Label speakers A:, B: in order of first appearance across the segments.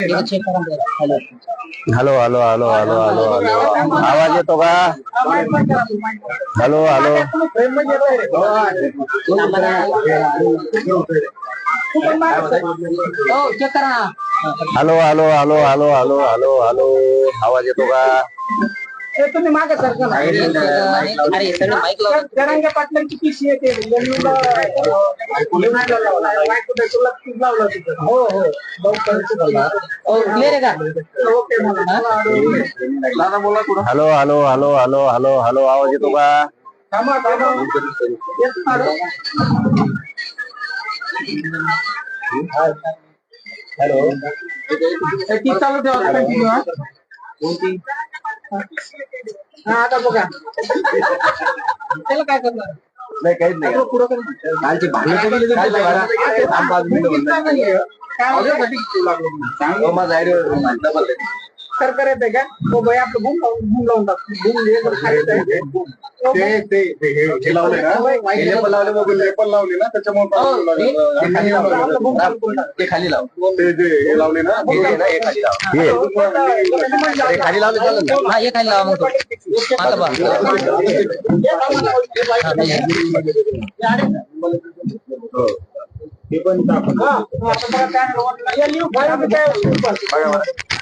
A: Hello hello hello hello hello hello आवाज येतो का? Hello hello hello hello hello hello hello hello hello आवाज येतो का?
B: तुम्ही मागे सरका जरांगे पाटलांची पिशी येते हो हो क्लिअर आहे का?
A: Hello hello hello hello hello hello आवाज येतो का?
B: थांबा
A: हॅलो
B: ती चालू ठेवा कंटिन्यू. हा आता बघा त्याला काय करणार
A: नाही काहीच नाही कालची
B: सरकार येते का तो भाई आपलं घूम लावून टाकतो
A: लावले ना त्याच्यामुळे ते खाली लाव ते लावले ना खाली लावले चालेल ना.
C: हे खाली लावा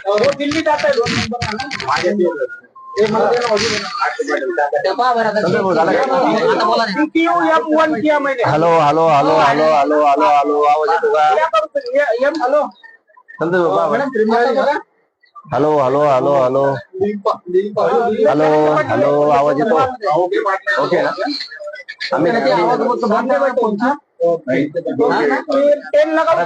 C: मग
B: दिल्ली जात आहे 2 number
A: hello hello hello hello hello hello hello आवाज येतो का? Hello hello hello hello hello hello आवाज येतो ओके ना
B: आम्ही 10 लगाऊ